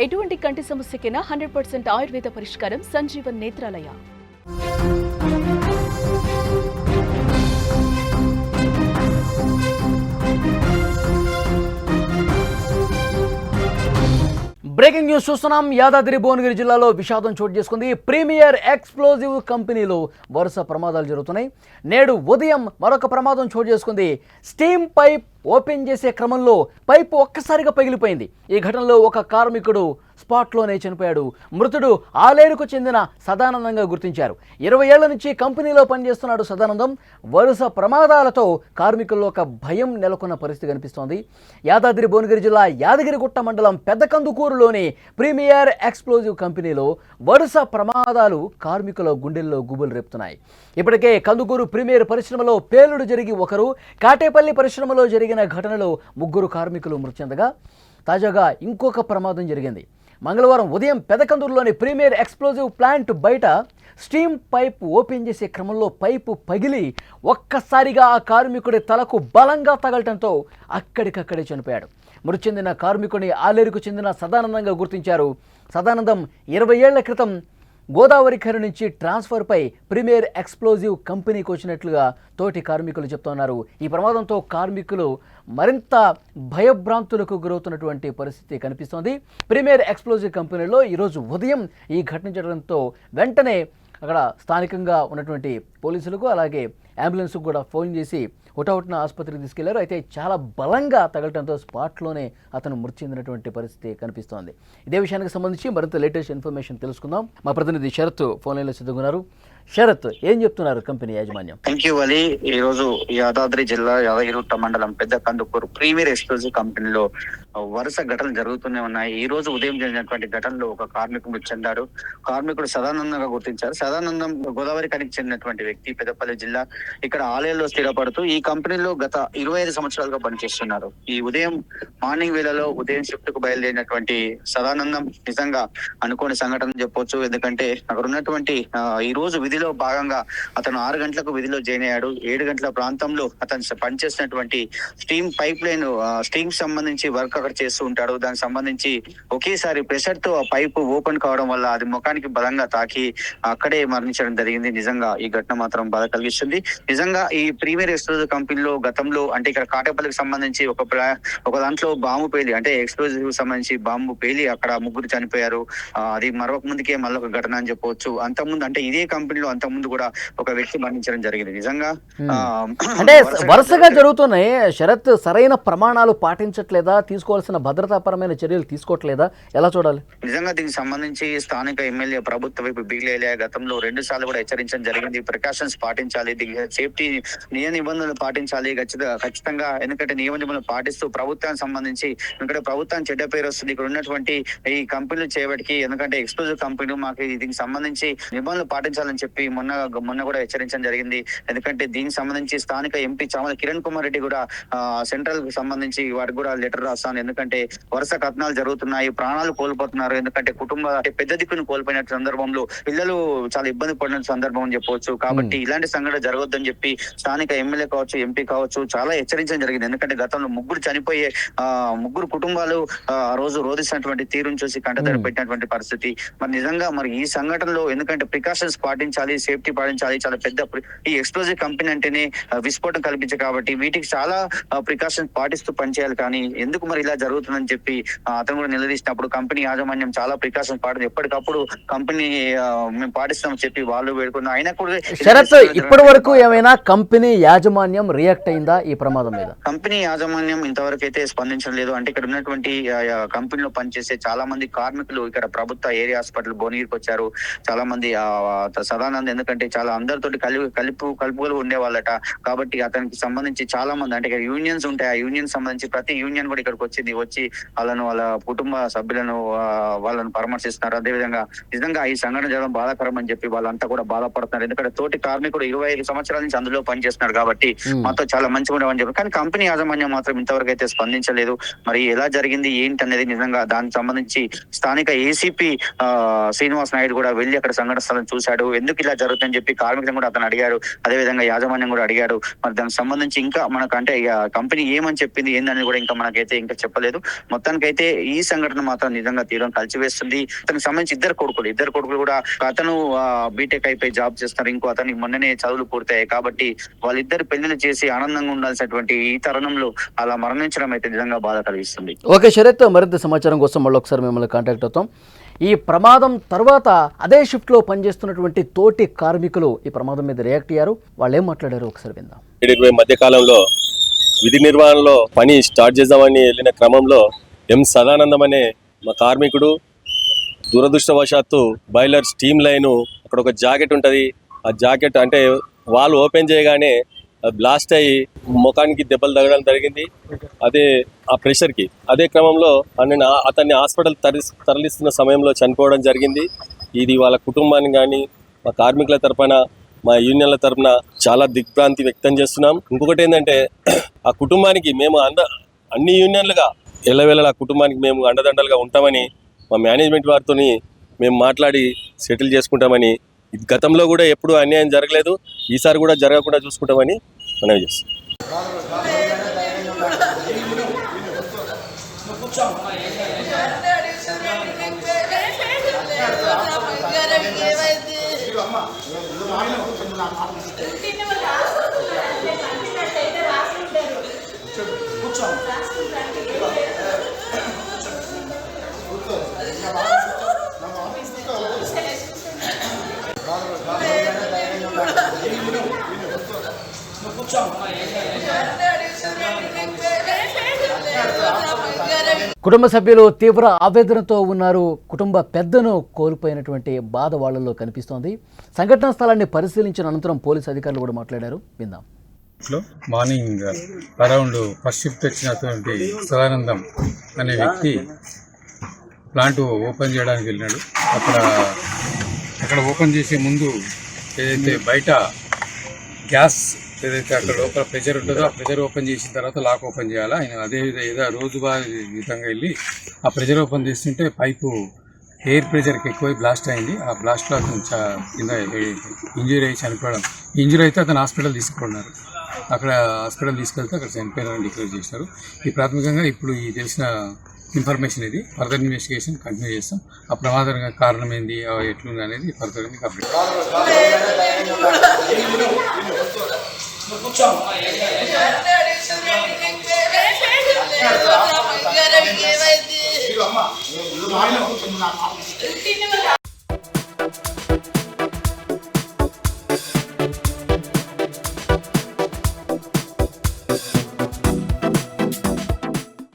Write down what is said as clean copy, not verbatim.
ఎటువంటి కంటి సమస్యకైనా 100% ఆయుర్వేద పరిష్కారం సంజీవన్ నేత్రాలయ. బ్రేకింగ్ న్యూస్ చూస్తున్నాం. యాదాద్రి భువనగిరి జిల్లాలో విషాదం చోటు చేసుకుంది. ప్రీమియర్ ఎక్స్ప్లోజివ్ కంపెనీలో వరుస ప్రమాదాలు జరుగుతున్నాయి. నేడు ఉదయం మరొక ప్రమాదం చోటు చేసుకుంది. స్టీమ్ పైప్ ఓపెన్ చేసే క్రమంలో పైపు ఒక్కసారిగా పగిలిపోయింది. ఈ ఘటనలో ఒక కార్మికుడు స్పాట్లోనే చనిపోయాడు. మృతుడు ఆలేరుకు చెందిన సదానందంగా గుర్తించారు. 20 ఏళ్ల నుంచి కంపెనీలో పనిచేస్తున్నాడు సదానందం. వరుస ప్రమాదాలతో కార్మికుల్లో ఒక భయం నెలకొన్న పరిస్థితి కనిపిస్తోంది. యాదాద్రి భువనగిరి జిల్లా యాదగిరిగుట్ట మండలం పెద్దకందుకూరులోని ప్రీమియర్ ఎక్స్ప్లోజివ్ కంపెనీలో వరుస ప్రమాదాలు కార్మికుల గుండెల్లో గుబులు రేపుతున్నాయి. ఇప్పటికే కందుకూరు ప్రీమియర్ పరిశ్రమలో పేలుడు జరిగి ఒకరు, కాటేపల్లి పరిశ్రమలో జరిగిన ఘటనలో 3 కార్మికులు మృతి చెందగా తాజాగా ఇంకొక ప్రమాదం జరిగింది. మంగళవారం ఉదయం పెదకందూరులోని ప్రీమియర్ ఎక్స్ప్లోజివ్ ప్లాంట్ బయట స్టీమ్ పైప్ ఓపెన్ చేసే క్రమంలో పైపు పగిలి ఒక్కసారిగా ఆ కార్మికుడి తలకు బలంగా తగలటంతో అక్కడికక్కడే చనిపోయాడు. మృతి చెందిన కార్మికుడిని ఆలేరుకు చెందిన సదానందంగా గుర్తించారు. సదానందం 20 ఏళ్ల క్రితం గోదావరి ఖని నుంచి ట్రాన్స్ఫర్పై ప్రీమియర్ ఎక్స్ప్లోజివ్ కంపెనీకి వచ్చినట్లుగా తోటి కార్మికులు చెప్తున్నారు. ఈ ప్రమాదంతో కార్మికులు మరింత భయభ్రాంతులకు గురవుతున్నటువంటి పరిస్థితి కనిపిస్తోంది. ప్రీమియర్ ఎక్స్ప్లోజివ్ కంపెనీలో ఈరోజు ఉదయం ఈ ఘటన జరగడంతో వెంటనే అక్కడ స్థానికంగా ఉన్నటువంటి పోలీసులకు అలాగే అంబులెన్స్కు కూడా ఫోన్ చేసి హుటాహుటిన ఆసుపత్రికి తీసుకెళ్లారు. అయితే చాలా బలంగా తగలటంతో స్పాట్లోనే అతను మృతి చెందినటువంటి పరిస్థితి కనిపిస్తోంది. ఇదే విషయానికి సంబంధించి మరింత లేటెస్ట్ ఇన్ఫర్మేషన్ తెలుసుకుందాం. మా ప్రతినిధి శరత్ ఫోన్ లైన్లో సిద్ధంగా. శరత్, ఏం చెప్తున్నారు కంపెనీ యాజమాన్యం? Thank you Ali. ఈ రోజు యాదాద్రి జిల్లా యాదగిరిగుట్ట మండలం పెద్ద కందుకూరు ప్రీమియర్ ఎక్స్ప్లోజివ్ కంపెనీలో వరుస ఘటనలు జరుగుతూనే ఉన్నాయి. ఈ రోజు ఉదయం జరిగినటువంటి ఘటనలో ఒక కార్మికుడు మృతి చెందాడు. కార్మికుడు సదానందంగా గుర్తించారు. సదానందం గోదావరి ఖనికి చెందినటువంటి వ్యక్తి, పెద్దపల్లి జిల్లా. ఇక్కడ ఆలయంలో స్థిరపడుతూ ఈ కంపెనీలో గత 25 సంవత్సరాలుగా పనిచేస్తున్నారు. ఈ ఉదయం మార్నింగ్ వేళలో ఉదయం షిఫ్ట్ కు బయలుదేరినటువంటి సదానందం నిజంగా అనుకోని సంఘటన చెప్పొచ్చు. ఎందుకంటే అక్కడ ఉన్నటువంటి ఈ రోజు విధిలో భాగంగా అతను 6 గంటలకు విధిలో జాయిన్ అయ్యాడు. 7 గంటల ప్రాంతంలో అతను పనిచేసినటువంటి స్టీమ్ పైప్ లైన్ స్టీమ్ సంబంధించి వర్క్ అక్కడ చేస్తూ ఉంటాడు. దానికి సంబంధించి ఒకేసారి ప్రెషర్ తో ఆ పైపు ఓపెన్ కావడం వల్ల అది ముఖానికి బలంగా తాకి అక్కడే మరణించడం జరిగింది. నిజంగా ఈ ఘటన మాత్రం బాధ కలిగిస్తుంది. నిజంగా ఈ ప్రీమియర్ ఎక్స్ప్లోజివ్ కంపెనీలో గతంలో అంటే ఇక్కడ కాటేపల్లికి సంబంధించి ఒక దాంట్లో బాంబు పేలి అంటే ఎక్స్ప్లోజివ్ సంబంధించి బాంబు పేలి అక్కడ 3 చనిపోయారు. అది మరొక ముందుకే మళ్ళీ ఒక ఘటన అని చెప్పవచ్చు. అంతకుముందు అంటే ఇదే కంపెనీలో అంతకుముందు కూడా ఒక వ్యక్తి మరణించడం జరిగింది. నిజంగా అంటే వరుసగా జరుగుతున్నాయి. శరత్, సరైన ప్రమాణాలు పాటించట్లేదా? తీసుకోవాల్సిన భద్రతాపరమైన చర్యలు తీసుకోవట్లేదా? ఎలా చూడాలి? నిజంగా దీనికి సంబంధించి స్థానిక ఎమ్మెల్యే ప్రభుత్వ వైపు బిగిలేలే గతంలో 2 సార్లు కూడా హెచ్చరించడం జరిగింది. ప్రికాషన్స్ పాటించాలి, సేఫ్టీ నిబంధనలు పాటించాలి ఖచ్చితంగా. ఎందుకంటే నిబంధనలు పాటిస్తూ ప్రభుత్వానికి సంబంధించి ఎందుకంటే ప్రభుత్వానికి చెడ్డ పేరు వస్తుంది ఇక్కడ ఉన్నటువంటి ఈ కంపెనీలు చేయబడికి. ఎందుకంటే ఎక్స్ప్లోజివ్ కంపెనీ మాకు దీనికి సంబంధించి నిబంధనలు పాటించాలని చెప్పి మొన్న కూడా హెచ్చరించడం జరిగింది. ఎందుకంటే దీనికి సంబంధించి స్థానిక ఎంపీ చామల కిరణ్ కుమార్ రెడ్డి కూడా సెంట్రల్ కు సంబంధించి వారికి కూడా లెటర్ రాస్తాను. ఎందుకంటే వరుస కథనాలు జరుగుతున్నాయి, ప్రాణాలు కోల్పోతున్నారు. ఎందుకంటే పెద్ద దిక్కును కోల్పోయిన సందర్భంలో పిల్లలు చాలా ఇబ్బంది పడిన సందర్భం అని చెప్పవచ్చు. కాబట్టి ఇలాంటి సంఘటన జరగొద్దని చెప్పి స్థానిక ఎమ్మెల్యే కావచ్చు, ఎంపీ కావచ్చు చాలా హెచ్చరించడం జరిగింది. ఎందుకంటే గతంలో 3 చనిపోయే 3 కుటుంబాలు ఆ రోజు రోధిస్తున్నటువంటి తీరును చూసి కంటతడి పెట్టినటువంటి పరిస్థితి. మరి నిజంగా మరి ఈ సంఘటనలో ఎందుకంటే ప్రికాషన్స్ పాటించాలి, సేఫ్టీ పాటించాలి. చాలా పెద్ద ఈ ఎక్స్ప్లోజివ్ కంపెనీ అంటేనే విస్ఫోటం కల్పించే కాబట్టి వీటికి చాలా ప్రికాషన్స్ పాటిస్తూ పనిచేయాలి. కానీ ఎందుకు మరి ఇలా జరుగుతుందని చెప్పి అతను కూడా నిలదీసినప్పుడు కంపెనీ యాజమాన్యం చాలా ప్రికాషన్స్ పాటించి ఎప్పటికప్పుడు కంపెనీ మేము పాటిస్తామని చెప్పి వాళ్ళు వేడుకున్నారు. అయినా కూడా శరత్, ఇప్పటి వరకు ఏమైనా కంపెనీ యాజమాన్యం రియాక్ట్ అయిందా ఈ ప్రమాదం మీద? కంపెనీ యాజమాన్యం ఇంతవరకు అయితే స్పందించడం లేదు. అంటే ఇక్కడ ఉన్నటువంటి కంపెనీలో పనిచేసే చాలా మంది కార్మికులు ఇక్కడ ప్రభుత్వ ఏరియా హాస్పిటల్ భువనగిరికి వచ్చారు. చాలా మంది సదానంద్ ఎందుకంటే చాలా అందరితోటి కలుపుగలు ఉండేవాళ్ళట. కాబట్టి అతనికి సంబంధించి చాలా మంది అంటే ఇక్కడ యూనియన్స్ ఉంటాయి. ఆ యూనియన్ సంబంధించి ప్రతి యూనియన్ కూడా ఇక్కడికి వచ్చి వాళ్ళ కుటుంబ సభ్యులను వాళ్ళని పరామర్శిస్తున్నారు. అదేవిధంగా నిజంగా ఈ సంఘటన జరగడం బాధాకరం అని చెప్పి వాళ్ళంతా కూడా బాధపడుతున్నారు. ఎందుకంటే తోటి కార్మికుడు 25 సంవత్సరాల నుంచి అందులో పనిచేస్తున్నాడు కాబట్టి మాతో చాలా మంచిగా ఉండేవని చెప్పారు. కానీ కంపెనీ యాజమాన్యం మాత్రం ఇంతవరకు అయితే స్పందించలేదు. మరి ఎలా జరిగింది ఏంటి అనేది నిజంగా దానికి సంబంధించి స్థానిక ఏసీపీ శ్రీనివాస్ నాయుడు కూడా వెళ్ళి అక్కడ సంఘటన స్థలం చూశాడు. ఎందుకు ఇలా జరుగుతుందని చెప్పి కార్మికులను కూడా అతను అడిగాడు. అదేవిధంగా యాజమాన్యం కూడా అడిగాడు. మరి దానికి సంబంధించి ఇంకా మనకంటే కంపెనీ ఏమని చెప్పింది ఏందనేది కూడా ఇంకా మనకైతే ఇంకా చెప్పలేదు. మొత్తానికైతే ఈ సంఘటన మాత్రం నిజంగా తీవ్రం కలిసివేస్తుంది. అతనికి సంబంధించి ఇద్దరు కొడుకులు కూడా అతను బీటెక్ అయిపోయి జాబ్ చేస్తారు, ఇంకో అతనికి మొన్ననే చదువులు పూర్తయ్యాయి. కాబట్టి వాళ్ళిద్దరు పెళ్లిళ్ళు చేసి ఆనందంగా ఉండాల్సినటువంటి ఈ తరుణంలో అలా మరణించడం అయితే నిజంగా బాధ కలిగిస్తుంది. ఓకే శరత్, మరింత సమాచారం కోసం మళ్ళీ ఒకసారి మిమ్మల్ని కాంటాక్ట్ అవుతాం. ఈ ప్రమాదం తర్వాత అదే షిఫ్ట్లో పనిచేస్తున్నటువంటి తోటి కార్మికులు ఈ ప్రమాదం మీద రియాక్ట్ అయ్యారు. వాళ్ళు ఏం మాట్లాడారు ఒకసారి విందాం. మధ్య కాలంలో విధి నిర్వహణలో పని స్టార్ట్ చేద్దామని వెళ్ళిన క్రమంలో ఎం సదానందం అనే మా కార్మికుడు దురదృష్టవశాత్తు బాయిలర్ స్టీమ్ లైను అక్కడ ఒక జాకెట్ ఉంటుంది. ఆ జాకెట్ అంటే వాల్ ఓపెన్ చేయగానే బ్లాస్ట్ అయ్యి ముఖానికి దెబ్బలు తగడం జరిగింది. అదే ఆ ప్రెషర్కి అదే క్రమంలో అతన్ని హాస్పిటల్ తరలిస్తున్న సమయంలో చనిపోవడం జరిగింది. ఇది వాళ్ళ కుటుంబాన్ని కానీ మా కార్మికుల తరపున మా యూనియన్ల తరపున చాలా దిగ్భ్రాంతి వ్యక్తం చేస్తున్నాం. ఇంకొకటి ఏంటంటే ఆ కుటుంబానికి మేము అన్ని యూనియన్లుగా ఎల్లవేళలా కుటుంబానికి మేము అండదండలుగా ఉంటామని మా మేనేజ్మెంట్ వారితో మేము మాట్లాడి సెటిల్ చేసుకుంటామని, గతంలో కూడా ఎప్పుడూ అన్యాయం జరగలేదు, ఈసారి కూడా జరగకుండా చూసుకుంటామని మనవి చేస్తాం. కుటుంబ సభ్యులు తీవ్ర ఆవేదనతో ఉన్నారు. కుటుంబ పెద్దను కోల్పోయినటువంటి బాధ వాళ్ళలో కనిపిస్తోంది. సంఘటనా స్థలాన్ని పరిశీలించిన అనంతరం పోలీసు అధికారులు కూడా మాట్లాడారు. విందాం. మార్నింగ్ అరౌండ్ ఫస్ట్ షిఫ్ట్ వచ్చినటువంటి సదానందం అనే వ్యక్తి ప్లాంట్ ఓపెన్ చేయడానికి వెళ్ళినాడు. అక్కడ ఓపెన్ చేసే ముందు ఏదైతే బయట గ్యాస్ ఏదైతే అక్కడ లోపల ప్రెషర్ ఉంటుందో ఆ ప్రెషర్ ఓపెన్ చేసిన తర్వాత లాక్ ఓపెన్ చేయాలి. ఆయన అదేవిధంగా రోజువారీ విధంగా వెళ్ళి ఆ ప్రెషర్ ఓపెన్ చేస్తుంటే పైపు ఎయిర్ ప్రెషర్కి ఎక్కువై బ్లాస్ట్ అయింది. ఆ బ్లాస్ట్లో అతను కింద ఇంజురీ అయ్యి చనిపోవడం. ఇంజురీ అయితే అతను హాస్పిటల్ తీసుకున్నారు. అక్కడ హాస్పిటల్ తీసుకెళ్తే అక్కడ చనిపోయినారని డిక్లేర్ చేశారు. ఈ ప్రాథమికంగా ఇప్పుడు ఈ తెలిసిన ఇన్ఫర్మేషన్ ఇది. ఫర్దర్ ఇన్వెస్టిగేషన్ కంటిన్యూ చేస్తాం. ఆ ప్రమాదం కారణం ఏంది, ఎట్లుంది అనేది ఫర్దర్ మీకు అప్డేట్. కూర్చోం